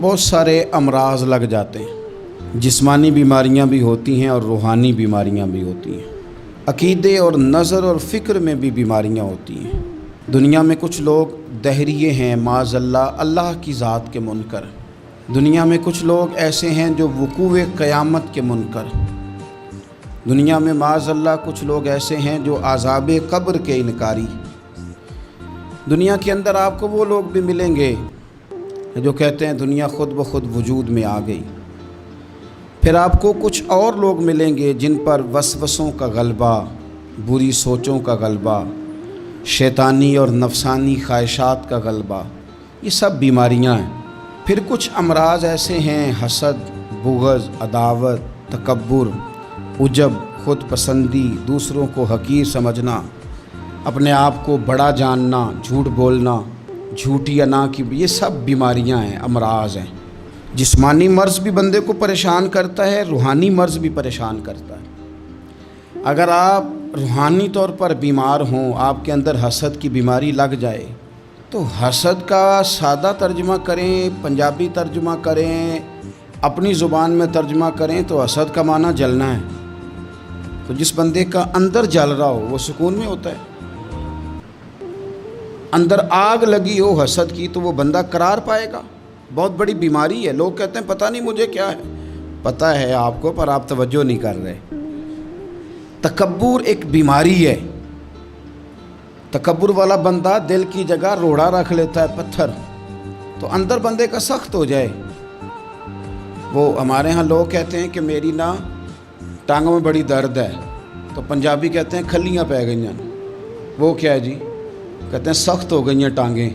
بہت سارے امراض لگ جاتے ہیں، جسمانی بیماریاں بھی ہوتی ہیں اور روحانی بیماریاں بھی ہوتی ہیں، عقیدے اور نظر اور فکر میں بھی بیماریاں ہوتی ہیں۔ دنیا میں کچھ لوگ دہریے ہیں، معاذ اللہ کی ذات کے منکر۔ دنیا میں کچھ لوگ ایسے ہیں جو وقوع قیامت کے منکر۔ دنیا میں معاذ اللہ کچھ لوگ ایسے ہیں جو عذاب قبر کے انکاری۔ دنیا کے اندر آپ کو وہ لوگ بھی ملیں گے جو کہتے ہیں دنیا خود بخود وجود میں آ گئی۔ پھر آپ کو کچھ اور لوگ ملیں گے جن پر وسوسوں کا غلبہ، بری سوچوں کا غلبہ، شیطانی اور نفسانی خواہشات کا غلبہ، یہ سب بیماریاں ہیں۔ پھر کچھ امراض ایسے ہیں، حسد، بغض، عداوت، تکبر، عجب، خود پسندی، دوسروں کو حقیر سمجھنا، اپنے آپ کو بڑا جاننا، جھوٹ بولنا، جھوٹی انا کی، یہ سب بیماریاں ہیں، امراض ہیں۔ جسمانی مرض بھی بندے کو پریشان کرتا ہے، روحانی مرض بھی پریشان کرتا ہے۔ اگر آپ روحانی طور پر بیمار ہوں، آپ کے اندر حسد کی بیماری لگ جائے تو حسد کا سادہ ترجمہ کریں، پنجابی ترجمہ کریں، اپنی زبان میں ترجمہ کریں تو حسد کا معنی جلنا ہے۔ تو جس بندے کا اندر جل رہا ہو وہ سکون میں ہوتا ہے۔ اندر آگ لگی ہو حسد کی تو وہ بندہ قرار پائے گا۔ بہت بڑی بیماری ہے۔ لوگ کہتے ہیں پتہ نہیں مجھے کیا ہے، پتہ ہے آپ کو پر آپ توجہ نہیں کر رہے۔ تکبر ایک بیماری ہے۔ تکبر والا بندہ دل کی جگہ روڑا رکھ لیتا ہے، پتھر، تو اندر بندے کا سخت ہو جائے۔ وہ ہمارے ہاں لوگ کہتے ہیں کہ میری نا ٹانگوں میں بڑی درد ہے، تو پنجابی کہتے ہیں کھلیاں پہ گئی ہیں۔ وہ کیا ہے جی؟ کہتے ہیں سخت ہو گئی ہیں ٹانگیں،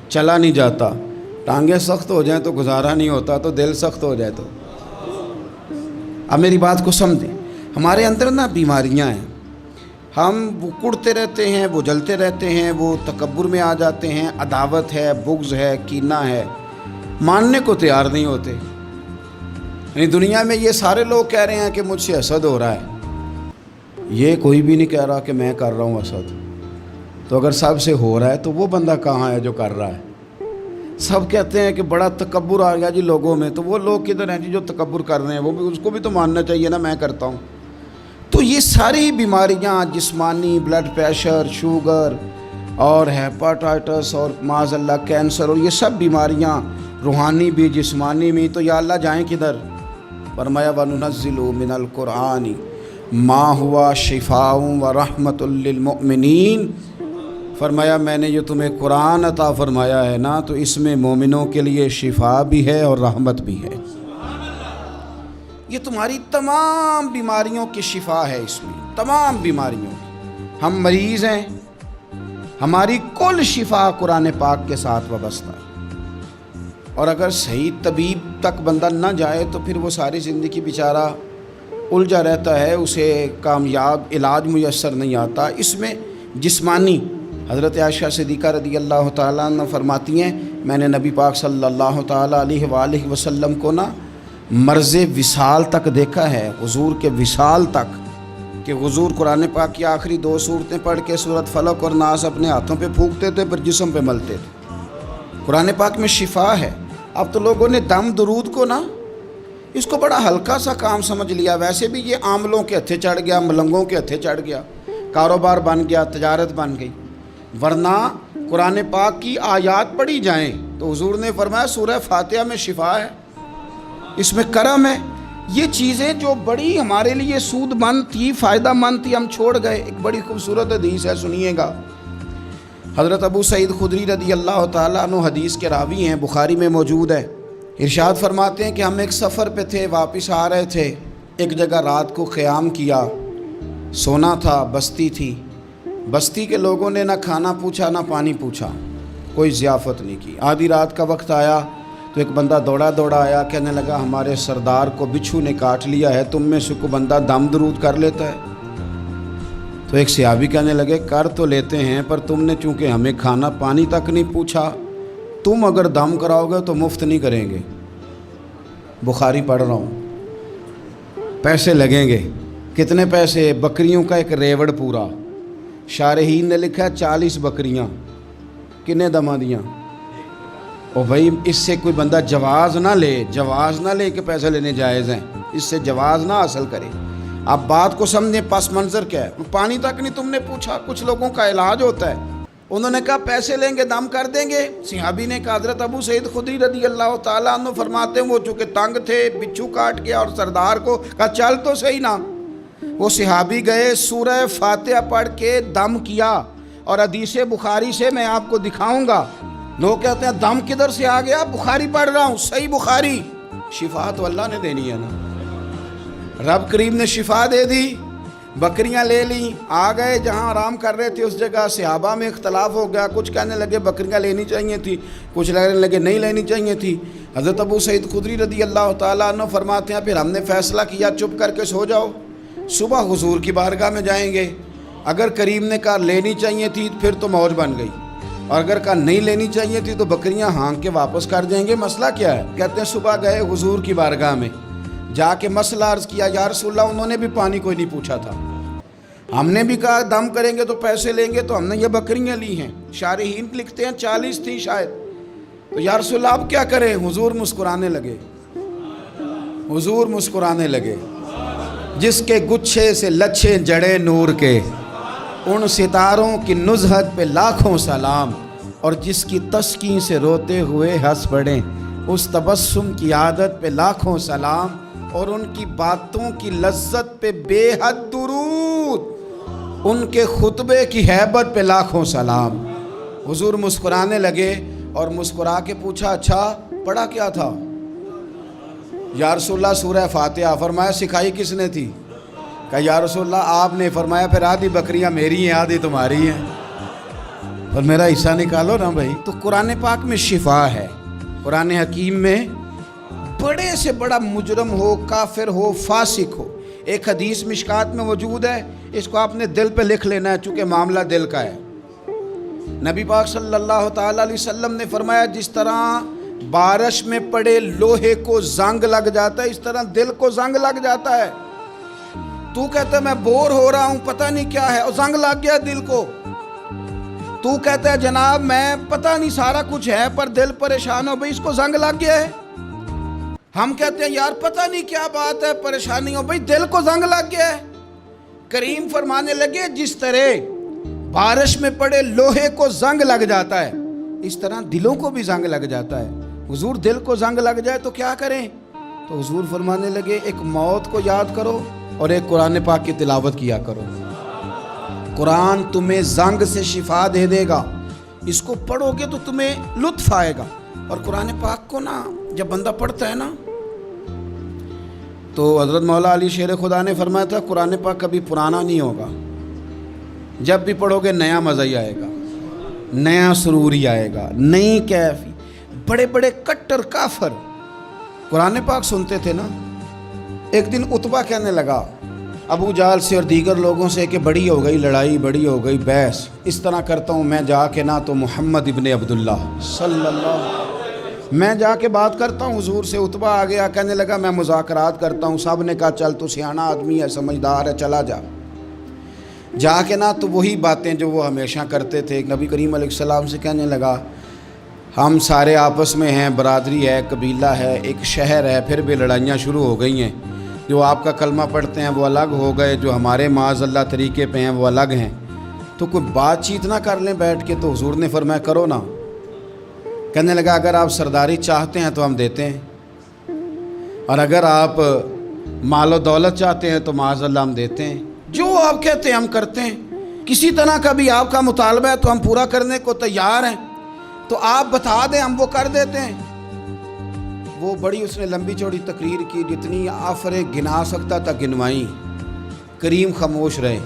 چلا نہیں جاتا۔ ٹانگیں سخت ہو جائیں تو گزارا نہیں ہوتا، تو دل سخت ہو جائے تو۔ اب میری بات کو سمجھیں، ہمارے اندر نا بیماریاں ہیں، ہم وہ کڑتے رہتے ہیں، وہ جلتے رہتے ہیں، وہ تکبر میں آ جاتے ہیں، عداوت ہے، بغض ہے، کینہ ہے، ماننے کو تیار نہیں ہوتے۔ یعنی دنیا میں یہ سارے لوگ کہہ رہے ہیں کہ مجھ سے حسد ہو رہا ہے، یہ کوئی بھی نہیں کہہ رہا کہ میں کر رہا ہوں حسد۔ تو اگر سب سے ہو رہا ہے تو وہ بندہ کہاں ہے جو کر رہا ہے؟ سب کہتے ہیں کہ بڑا تکبر آ گیا جی لوگوں میں، تو وہ لوگ کدھر ہیں جی جو تکبر کر رہے ہیں؟ وہ بھی، اس کو بھی تو ماننا چاہیے نا میں کرتا ہوں۔ تو یہ ساری بیماریاں، جسمانی، بلڈ پریشر، شوگر اور ہیپاٹائٹس اور معاذ اللہ کینسر، اور یہ سب بیماریاں روحانی بھی جسمانی بھی، تو یا اللہ جائیں کدھر؟ فرمایا وَنُنَزِّلُ مِنَ الْقُرْآنِ مَا هُوَ شِفَاءٌ وَرَحْمَةٌ لِّلْمُؤْمِنِينَ۔ فرمایا میں نے جو تمہیں قرآن عطا فرمایا ہے نا، تو اس میں مومنوں کے لیے شفا بھی ہے اور رحمت بھی ہے۔ یہ تمہاری تمام بیماریوں کی شفا ہے، اس میں تمام بیماریوں کی۔ ہم مریض ہیں، ہماری کل شفا قرآن پاک کے ساتھ وابستہ ہے۔ اور اگر صحیح طبیب تک بندہ نہ جائے تو پھر وہ ساری زندگی بیچارہ الجھا رہتا ہے، اسے کامیاب علاج میسر نہیں آتا۔ اس میں جسمانی، حضرت عائشہ صدیقہ رضی اللہ تعالیٰ عنہ فرماتی ہیں میں نے نبی پاک صلی اللہ تعالیٰ علیہ وآلہ وسلم کو نا مرض وصال تک دیکھا ہے، حضور کے وصال تک، کہ حضور قرآن پاک کی آخری 2 سورتیں پڑھ کے سورت فلق اور ناس اپنے ہاتھوں پہ پھونکتے تھے، پھر جسم پہ ملتے تھے۔ قرآن پاک میں شفا ہے۔ اب تو لوگوں نے دم درود کو نا اس کو بڑا ہلکا سا کام سمجھ لیا۔ ویسے بھی یہ عاملوں کے ہتھے چڑھ گیا، ملنگوں کے ہتھے چڑھ گیا، کاروبار بن گیا، تجارت بن گئی۔ ورنہ قرآن پاک کی آیات پڑھی جائیں تو حضور نے فرمایا سورہ فاتحہ میں شفا ہے، اس میں کرم ہے۔ یہ چیزیں جو بڑی ہمارے لیے سود مند تھی، فائدہ مند تھی، ہم چھوڑ گئے۔ ایک بڑی خوبصورت حدیث ہے، سنیے گا۔ حضرت ابو سعید خدری رضی اللہ تعالیٰ عنہ حدیث کے راوی ہیں، بخاری میں موجود ہے۔ ارشاد فرماتے ہیں کہ ہم ایک سفر پہ تھے، واپس آ رہے تھے، ایک جگہ رات کو قیام کیا، سونا تھا، بستی تھی۔ بستی کے لوگوں نے نہ کھانا پوچھا نہ پانی پوچھا، کوئی ضیافت نہیں کی۔ آدھی رات کا وقت آیا تو ایک بندہ دوڑا دوڑا آیا، کہنے لگا ہمارے سردار کو بچھو نے کاٹ لیا ہے، تم میں سے کوئی بندہ دم درود کر لیتا ہے؟ تو ایک صحابی کہنے لگے کر تو لیتے ہیں، پر تم نے چونکہ ہمیں کھانا پانی تک نہیں پوچھا، تم اگر دم کراؤ گے تو مفت نہیں کریں گے۔ بخاری پڑھ رہا ہوں، پیسے لگیں گے۔ کتنے پیسے؟ بکریوں کا ایک ریوڑ پورا۔ شارحین نے لکھا 40 بکریاں۔ کنے دماں دیاں؟ اور بھائی اس سے کوئی بندہ جواز نہ لے کہ پیسے لینے جائز ہیں، اس سے جواز نہ حاصل کرے۔ آپ بات کو سمجھیں، پس منظر کیا ہے؟ پانی تک نہیں تم نے پوچھا۔ کچھ لوگوں کا علاج ہوتا ہے، انہوں نے کہا پیسے لیں گے دم کر دیں گے۔ صحابی نے کہا، حضرت ابو سعید خدری رضی اللہ تعالیٰ عنہ فرماتے ہیں وہ چونکہ تنگ تھے، بچھو کاٹ گیا اور سردار کو کہا چل تو صحیح نا۔ وہ صحابی گئے، سورہ فاتحہ پڑھ کے دم کیا، اور حدیث بخاری سے میں آپ کو دکھاؤں گا۔ لوگ کہتے ہیں دم کدھر سے آ گیا؟ بخاری پڑھ رہا ہوں، صحیح بخاری۔ شفا تو اللہ نے دینی ہے نا، رب کریم نے شفا دے دی۔ بکریاں لے لیں، آ گئے جہاں آرام کر رہے تھے اس جگہ۔ صحابہ میں اختلاف ہو گیا، کچھ کہنے لگے بکریاں لینی چاہیے تھی، کچھ کہنے لگے نہیں لینی چاہیے تھی۔ حضرت ابو سعید خدری رضی اللہ تعالیٰ عنہ فرماتے ہیں پھر ہم نے فیصلہ کیا چپ کر کے سو جاؤ، صبح حضور کی بارگاہ میں جائیں گے۔ اگر کریم نے کہا لینی چاہیے تھی پھر تو موج بن گئی، اور اگر کہا نہیں لینی چاہیے تھی تو بکریاں ہانک کے واپس کر جائیں گے۔ مسئلہ کیا ہے؟ کہتے ہیں صبح گئے حضور کی بارگاہ میں، جا کے مسئلہ عرض کیا، یا رسول اللہ انہوں نے بھی پانی کوئی نہیں پوچھا تھا، ہم نے بھی کہا دم کریں گے تو پیسے لیں گے، تو ہم نے یہ بکریاں لی ہیں۔ شارحین لکھتے ہیں 40 تھی شاید، تو یا رسول اللہ اب کیا کریں؟ حضور مسکرانے لگے، جس کے گچھے سے لچھے جڑے نور کے، ان ستاروں کی نزہت پہ لاکھوں سلام، اور جس کی تسکین سے روتے ہوئے ہنس پڑیں، اس تبسم کی عادت پہ لاکھوں سلام، اور ان کی باتوں کی لذت پہ بے حد درود، ان کے خطبے کی ہیبت پہ لاکھوں سلام۔ حضور مسکرانے لگے اور مسکرا کے پوچھا اچھا پڑھا کیا تھا؟ یا رسول اللہ سورہ فاتحہ۔ فرمایا سکھائی کس نے تھی؟ کہا یا رسول اللہ آپ نے۔ فرمایا پھر آدھی بکریاں میری ہیں آدھی تمہاری ہیں، اور میرا حصہ نکالو نا بھائی۔ تو قرآن پاک میں شفا ہے، قرآن حکیم میں بڑے سے بڑا مجرم ہو، کافر ہو، فاسق ہو، ایک حدیث مشکات میں موجود ہے، اس کو آپ نے دل پہ لکھ لینا ہے چونکہ معاملہ دل کا ہے۔ نبی پاک صلی اللہ تعالیٰ علیہ وسلم نے فرمایا جس طرح بارش میں پڑے لوہے کو زنگ لگ جاتا ہے، اس طرح دل کو زنگ لگ جاتا ہے۔ تو کہتا ہے میں بور ہو رہا ہوں پتہ نہیں کیا ہے، اور زنگ لگ گیا دل کو۔ تو کہتا ہے جناب میں پتہ نہیں سارا کچھ ہے پر دل پریشان ہو، بھئی اس کو زنگ لگ گیا ہے۔ ہم کہتے ہیں یار پتہ نہیں کیا بات ہے، پریشانی ہو، بھئی دل کو زنگ لگ گیا ہے۔ کریم فرمانے لگے جس طرح بارش میں پڑے لوہے کو زنگ لگ جاتا ہے، اس طرح دلوں کو بھی زنگ لگ جاتا ہے۔ حضور دل کو زنگ لگ جائے تو کیا کریں؟ تو حضور فرمانے لگے ایک موت کو یاد کرو اور ایک قرآن پاک کی تلاوت کیا کرو، قرآن تمہیں زنگ سے شفا دے دے گا، اس کو پڑھو گے تو تمہیں لطف آئے گا۔ اور قرآن پاک کو نا جب بندہ پڑھتا ہے نا تو حضرت مولا علی شیر خدا نے فرمایا تھا قرآن پاک کبھی پرانا نہیں ہوگا، جب بھی پڑھو گے نیا مزہ ہی آئے گا، نیا سرور ہی آئے گا، نئی کیفی۔ بڑے بڑے کٹر کافر قرآن پاک سنتے تھے نا۔ ایک دن عتبہ کہنے لگا ابو جہل سے اور دیگر لوگوں سے کہ بڑی ہو گئی لڑائی، بڑی ہو گئی بحث، اس طرح کرتا ہوں میں جا کے نہ تو محمد ابن عبداللہ صلی اللہ میں جا کے بات کرتا ہوں حضور سے۔ عتبہ آ گیا کہنے لگا میں مذاکرات کرتا ہوں، سب نے کہا چل تو سیانا آدمی ہے، سمجھدار ہے، چلا جا۔ جا کے نہ تو وہی باتیں جو وہ ہمیشہ کرتے تھے، نبی کریم علیہ السلام سے کہنے لگا ہم سارے آپس میں ہیں، برادری ہے، قبیلہ ہے، ایک شہر ہے، پھر بھی لڑائیاں شروع ہو گئی ہیں، جو آپ کا کلمہ پڑھتے ہیں وہ الگ ہو گئے، جو ہمارے معاذ اللہ طریقے پہ ہیں وہ الگ ہیں، تو کوئی بات چیت نہ کر لیں بیٹھ کے۔ تو حضور نے فرمایا کرو نا۔ کہنے لگا اگر آپ سرداری چاہتے ہیں تو ہم دیتے ہیں، اور اگر آپ مال و دولت چاہتے ہیں تو معاذ اللہ ہم دیتے ہیں، جو آپ کہتے ہیں ہم کرتے ہیں، کسی طرح کا بھی آپ کا مطالبہ ہے تو ہم پورا کرنے کو تیار ہیں، تو آپ بتا دیں ہم وہ کر دیتے ہیں۔ وہ بڑی اس نے لمبی چوڑی تقریر کی، جتنی آفریں گنا سکتا تھا گنوائیں، کریم خاموش رہے۔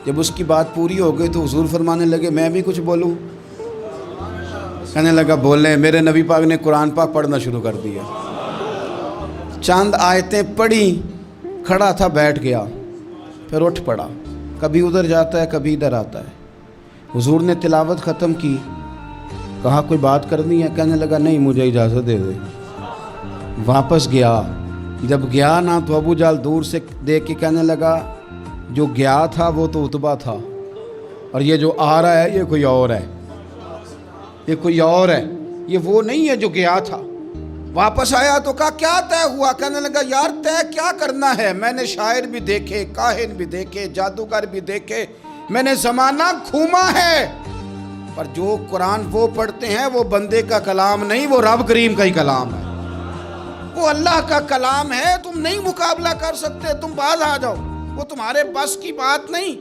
جب اس کی بات پوری ہو گئی تو حضور فرمانے لگے میں بھی کچھ بولوں؟ کہنے لگا بولیں۔ میرے نبی پاک نے قرآن پاک پڑھنا شروع کر دیا، چند آیتیں پڑھی، کھڑا تھا بیٹھ گیا، پھر اٹھ پڑا، کبھی ادھر جاتا ہے کبھی ادھر آتا ہے۔ حضور نے تلاوت ختم کی، کہا کوئی بات کرنی ہے؟ کہنے لگا نہیں مجھے اجازت دے دے۔ واپس گیا، جب گیا نا تو ابو جہل دور سے دیکھ کے کہنے لگا جو گیا تھا وہ تو عتبہ تھا، اور یہ جو آ رہا ہے یہ کوئی اور ہے، یہ کوئی اور ہے۔ یہ وہ نہیں ہے جو گیا تھا۔ واپس آیا تو کہا کیا طے ہوا؟ کہنے لگا یار طے کیا کرنا ہے، میں نے شاعر بھی دیکھے، کاہن بھی دیکھے، جادوگر بھی دیکھے، میں نے زمانہ گھوما ہے، پر جو قرآن وہ پڑھتے ہیں وہ بندے کا کلام نہیں، وہ رب کریم کا ہی کلام ہے، وہ اللہ کا کلام ہے۔ تم نہیں مقابلہ کر سکتے، تم باز آ جاؤ، وہ تمہارے بس کی بات نہیں۔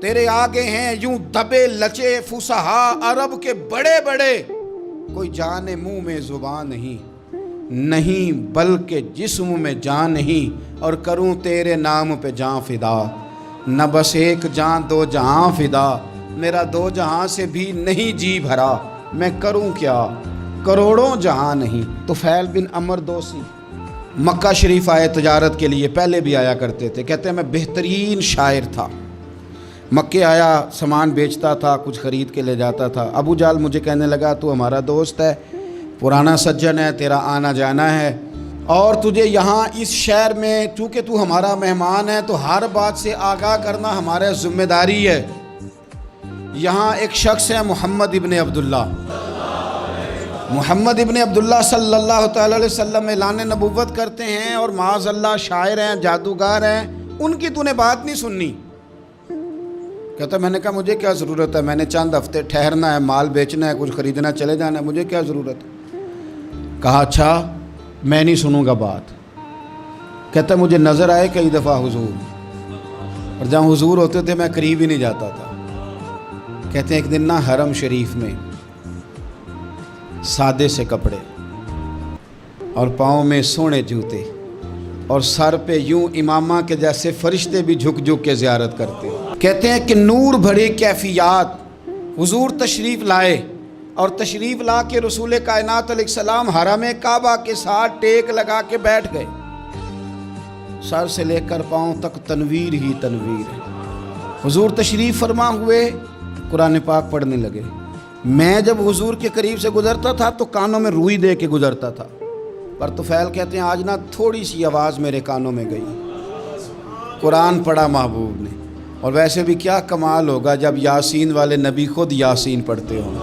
تیرے آگے ہیں یوں دبے لچے فصحا عرب کے بڑے بڑے، کوئی جان منہ میں زبان نہیں بلکہ جسم میں جان نہیں، اور کروں تیرے نام پہ جان فدا، نہ بس ایک جان دو جہاں فدا، میرا دو جہاں سے بھی نہیں جی بھرا، میں کروں کیا کروڑوں جہاں نہیں۔ طفیل بن عمر دوسی مکہ شریف آئے تجارت کے لیے، پہلے بھی آیا کرتے تھے، کہتے ہیں میں بہترین شاعر تھا، مکے آیا سامان بیچتا تھا، کچھ خرید کے لے جاتا تھا۔ ابو جال مجھے کہنے لگا تو ہمارا دوست ہے، پرانا سجن ہے، تیرا آنا جانا ہے، اور تجھے یہاں اس شہر میں چونکہ تو ہمارا مہمان ہے تو ہر بات سے آگاہ کرنا ہمارا ذمہ داری ہے۔ یہاں ایک شخص ہے محمد ابن عبداللہ، محمد ابن عبداللہ صلی اللہ تعالی علیہ وسلم اعلان نبوت کرتے ہیں، اور معاذ اللہ شاعر ہیں، جادوگر ہیں، ان کی تو نے بات نہیں سننی۔ کہتا میں نے کہا مجھے کیا ضرورت ہے، میں نے چند ہفتے ٹھہرنا ہے، مال بیچنا ہے، کچھ خریدنا، چلے جانا ہے، مجھے کیا ضرورت ہے؟ کہا اچھا میں نہیں سنوں گا بات۔ کہتا مجھے نظر آئے کئی دفعہ حضور، اور جہاں حضور ہوتے تھے میں قریب ہی نہیں جاتا تھا۔ کہتے ہیں ایک دن نا حرم شریف میں سادے سے کپڑے اور پاؤں میں سونے جوتے اور سر پہ یوں امامہ کے جیسے فرشتے بھی جھک جھک کے زیارت کرتے۔ کہتے ہیں کہ نور بھرے کیفیات حضور تشریف لائے، اور تشریف لا کے رسول کائنات علیہ السلام حرم کعبہ کے ساتھ ٹیک لگا کے بیٹھ گئے، سر سے لے کر پاؤں تک تنویر ہی تنویر ہے۔ حضور تشریف فرما ہوئے، قرآن پاک پڑھنے لگے۔ میں جب حضور کے قریب سے گزرتا تھا تو کانوں میں روئی دے کے گزرتا تھا، پر طفیل کہتے ہیں آج نا تھوڑی سی آواز میرے کانوں میں گئی، قرآن پڑھا محبوب نے۔ اور ویسے بھی کیا کمال ہوگا جب یاسین والے نبی خود یاسین پڑھتے ہوں،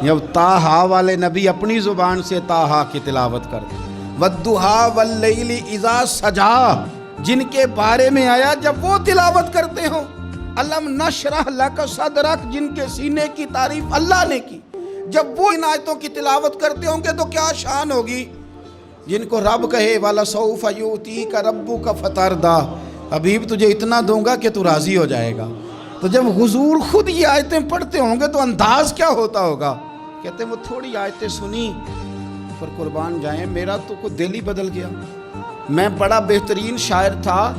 جب طٰہٰ والے نبی اپنی زبان سے طٰہٰ کی تلاوت کرتے، وَالضُّحَىٰ وَاللَّيْلِ اِذَا سَجَا جن کے بارے میں آیا جب وہ تلاوت کرتے ہوں، الم نشرح لک صدرک جن کے سینے کی تعریف اللہ نے کی، جب وہ ان آیتوں کی تلاوت کرتے ہوں گے تو کیا شان ہوگی۔ جن کو رب کہے وَلَسَوْفَ يُؤْتِيكَ رَبُّكَ فَتَرْضَىٰ حبیب تجھے اتنا دوں گا کہ تو راضی ہو جائے گا۔ تو جب حضور خود یہ آیتیں پڑھتے ہوں گے تو انداز کیا ہوتا ہوگا۔ کہتے ہیں وہ تھوڑی آیتیں سنی، پر قربان جائیں میرا تو کوئی دل ہی بدل گیا۔ میں بڑا بہترین شاعر تھا،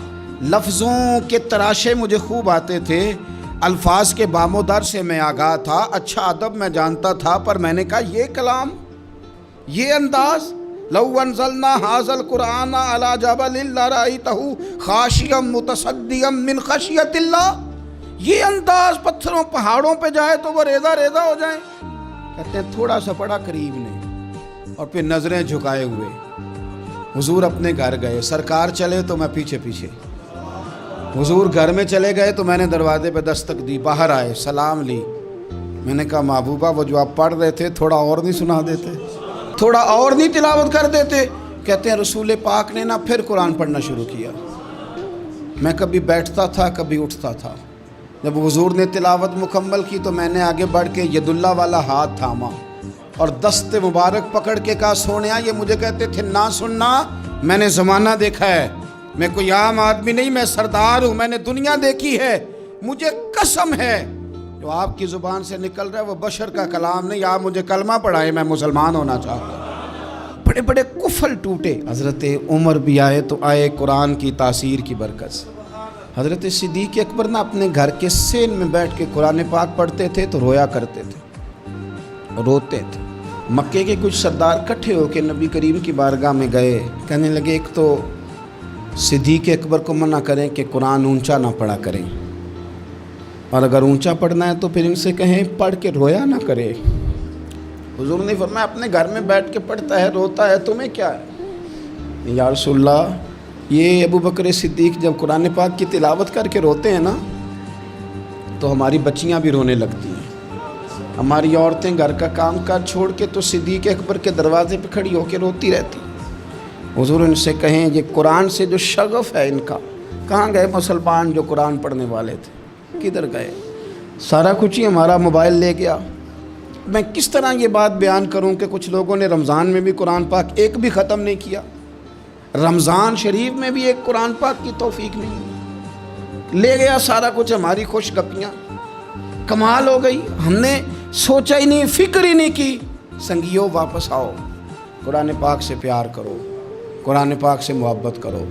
لفظوں کے تراشے مجھے خوب آتے تھے، الفاظ کے بام و در سے میں آگاہ تھا، اچھا ادب میں جانتا تھا، پر میں نے کہا یہ کلام، یہ انداز، لو انزلنا هذا القرآن على جبل لرأيته خاشعا متصدعا من خشیۃ اللہ، یہ انداز پتھروں پہاڑوں پہ جائے تو وہ ریزہ ریزہ ہو جائیں۔ کہتے ہیں تھوڑا سا پڑا قریب نے، اور پھر نظریں جھکائے ہوئے حضور اپنے گھر گئے، سرکار چلے تو میں پیچھے پیچھے، حضور گھر میں چلے گئے تو میں نے دروازے پہ دستک دی، باہر آئے، سلام لی۔ میں نے کہا محبوبہ وہ جو آپ پڑھ رہے تھے تھوڑا اور نہیں سنا دیتے، تھوڑا اور نہیں تلاوت کر دیتے؟ کہتے ہیں رسول پاک نے نا پھر قرآن پڑھنا شروع کیا۔ میں کبھی بیٹھتا تھا کبھی اٹھتا تھا، جب حضور نے تلاوت مکمل کی تو میں نے آگے بڑھ کے ید اللہ والا ہاتھ تھاما اور دست مبارک پکڑ کے کہا سونیا، یہ مجھے کہتے تھے نہ سننا، میں نے زمانہ دیکھا ہے، میں کوئی عام آدمی نہیں، میں سردار ہوں، میں نے دنیا دیکھی ہے، مجھے قسم ہے جو آپ کی زبان سے نکل رہا ہے وہ بشر کا کلام نہیں، آپ مجھے کلمہ پڑھائیں، میں مسلمان ہونا چاہتا ہوں۔ بڑے بڑے کفل ٹوٹے۔ حضرت عمر بھی آئے تو آئے قرآن کی تاثیر کی برکت سے۔ حضرت صدیق اکبر نا اپنے گھر کے سین میں بیٹھ کے قرآن پاک پڑھتے تھے تو رویا کرتے تھے، روتے تھے۔ مکے کے کچھ سردار کٹھے ہو کے نبی کریم کی بارگاہ میں گئے، کہنے لگے ایک تو صدیق اکبر کو منع کریں کہ قرآن اونچا نہ پڑھا کریں، اور اگر اونچا پڑھنا ہے تو پھر ان سے کہیں پڑھ کے رویا نہ کرے۔ حضور نے فرمایا اپنے گھر میں بیٹھ کے پڑھتا ہے، روتا ہے، تمہیں کیا ہے؟ یا رسول اللہ، یہ ابو بکر صدیق جب قرآن پاک کی تلاوت کر کے روتے ہیں نا تو ہماری بچیاں بھی رونے لگتی ہیں۔ ہماری عورتیں گھر کا کام کاج چھوڑ کے تو صدیق اکبر کے دروازے پہ کھڑی ہو کے روتی رہتی. حضور ان سے کہیں یہ قرآن سے جو شغف ہے ان کا، کہاں گئے مسلمان جو قرآن پڑھنے والے تھے، کدھر گئے؟ سارا کچھ ہی ہمارا موبائل لے گیا. میں کس طرح یہ بات بیان کروں کہ کچھ لوگوں نے رمضان میں بھی قرآن پاک ایک بھی ختم نہیں کیا، رمضان شریف میں بھی ایک قرآن پاک کی توفیق نہیں، لے گیا سارا کچھ ہماری خوش گپیاں. کمال ہو گئی، ہم نے سوچا ہی نہیں، فکر ہی نہیں کی. سنگیو واپس آؤ، قرآن پاک سے پیار کرو، قرآن پاک سے محبت کرو،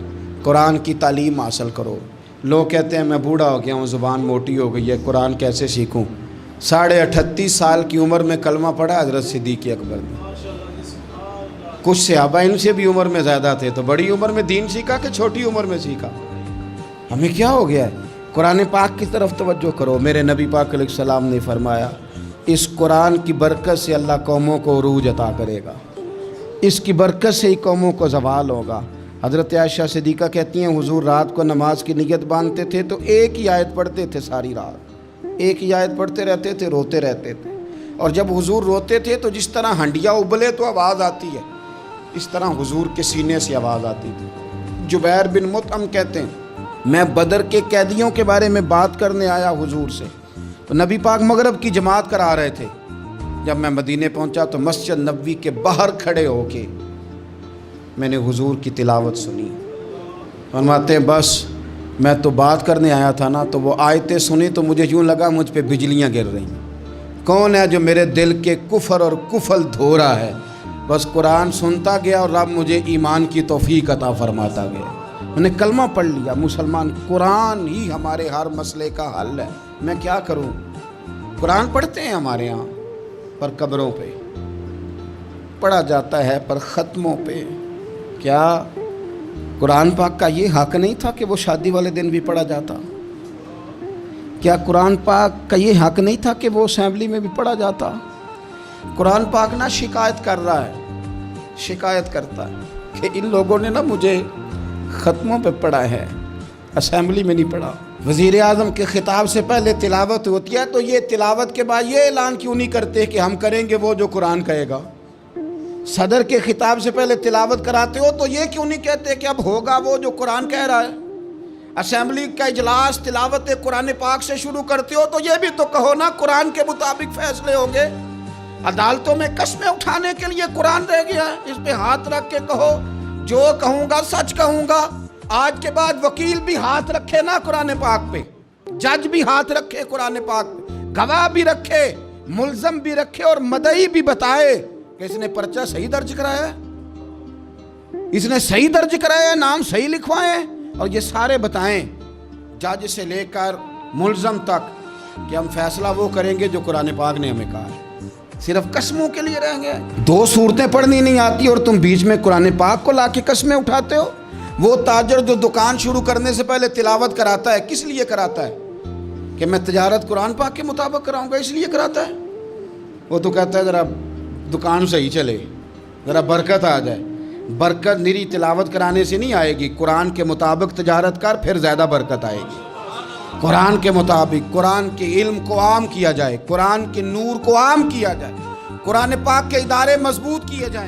قرآن کی تعلیم حاصل کرو. لوگ کہتے ہیں میں بوڑھا ہو گیا ہوں، زبان موٹی ہو گئی ہے، قرآن کیسے سیکھوں؟ 38.5 سال کی عمر میں کلمہ پڑھا حضرت صدیق اکبر نے. کچھ صحابہ ان سے بھی عمر میں زیادہ تھے، تو بڑی عمر میں دین سیکھا کہ چھوٹی عمر میں سیکھا؟ ہمیں کیا ہو گیا ہے؟ قرآن پاک کی طرف توجہ کرو. میرے نبی پاک علیہ السلام نے فرمایا اس قرآن کی برکت سے اللہ قوموں کو عروج عطا کرے گا، اس کی برکت سے ہی قوموں کو زوال ہوگا. حضرت عائشہ صدیقہ کہتی ہیں حضور رات کو نماز کی نیت باندھتے تھے تو ایک ہی آیت پڑھتے تھے، ساری رات ایک ہی آیت پڑھتے رہتے تھے، روتے رہتے تھے. اور جب حضور روتے تھے تو جس طرح ہنڈیا ابلے تو آواز آتی ہے، اس طرح حضور کے سینے سے آواز آتی تھی. جبیر بن مطعم کہتے ہیں میں بدر کے قیدیوں کے بارے میں بات کرنے آیا حضور سے، تو نبی پاک مغرب کی جماعت کرا رہے تھے. جب میں مدینے پہنچا تو مسجد نبوی کے باہر کھڑے ہو کے میں نے حضور کی تلاوت سنی. فرماتے ہیں بس میں تو بات کرنے آیا تھا نا، تو وہ آیتیں سنی تو مجھے یوں لگا مجھ پہ بجلیاں گر رہی. کون ہے جو میرے دل کے کفر اور کفل دھو رہا ہے؟ بس قرآن سنتا گیا اور رب مجھے ایمان کی توفیق عطا فرماتا گیا. میں نے کلمہ پڑھ لیا، مسلمان. قرآن ہی ہمارے ہر مسئلے کا حل ہے. میں کیا کروں؟ قرآن پڑھتے ہیں ہمارے یہاں، پر قبروں پہ پڑھا جاتا ہے، پر ختموں پہ. کیا قرآن پاک کا یہ حق نہیں تھا کہ وہ شادی والے دن بھی پڑھا جاتا؟ کیا قرآن پاک کا یہ حق نہیں تھا کہ وہ اسمبلی میں بھی پڑھا جاتا؟ قرآن پاک نہ شکایت کر رہا ہے، شکایت کرتا ہے کہ ان لوگوں نے نا مجھے ختموں پہ پڑھا ہے، اسمبلی میں نہیں پڑھا. وزیر اعظم کے خطاب سے پہلے تلاوت ہوتی ہے تو یہ تلاوت کے بعد یہ اعلان کیوں نہیں کرتے کہ ہم کریں گے وہ جو قرآن کہے گا؟ صدر کے خطاب سے پہلے تلاوت کراتے ہو تو یہ کیوں نہیں کہتے کہ اب ہوگا وہ جو قرآن کہہ رہا ہے؟ اسمبلی کا اجلاس تلاوت قرآن پاک سے شروع کرتے ہو تو یہ بھی تو کہو نا قرآن کے مطابق فیصلے ہوں گے. عدالتوں میں قسمیں اٹھانے کے لیے قرآن رہ گیا ہے، اس پہ ہاتھ رکھ کے کہو جو کہوں گا سچ کہوں گا. آج کے بعد وکیل بھی ہاتھ رکھے نا قرآن پاک پہ، جج بھی ہاتھ رکھے قرآن پاک پہ، گواہ بھی رکھے، ملزم بھی رکھے، اور مدعی بھی بتائے کہ اس نے پرچہ صحیح درج کرایا ہے، اس نے صحیح درج کرایا ہے، نام صحیح لکھوائے، اور یہ سارے بتائیں جج سے لے کر ملزم تک کہ ہم فیصلہ وہ کریں گے جو قرآن پاک نے ہمیں کہا ہے. صرف قسموں کے لیے رہیں گے. 2 صورتیں پڑھنی نہیں آتی اور تم بیچ میں قرآن پاک کو لا کے قسمیں اٹھاتے ہو. وہ تاجر جو دکان شروع کرنے سے پہلے تلاوت کراتا ہے، کس لیے کراتا ہے؟ کہ میں تجارت قرآن پاک کے مطابق کراؤں گا، اس لیے کراتا ہے. وہ تو کہتا ہے ذرا دکان صحیح چلے، ذرا برکت آ جائے. برکت نری تلاوت کرانے سے نہیں آئے گی. قرآن کے مطابق تجارت کر، پھر زیادہ برکت آئے گی. قرآن کے مطابق قرآن کے علم کو عام کیا جائے، قرآن کے نور کو عام کیا جائے، قرآن پاک کے ادارے مضبوط کیے جائیں.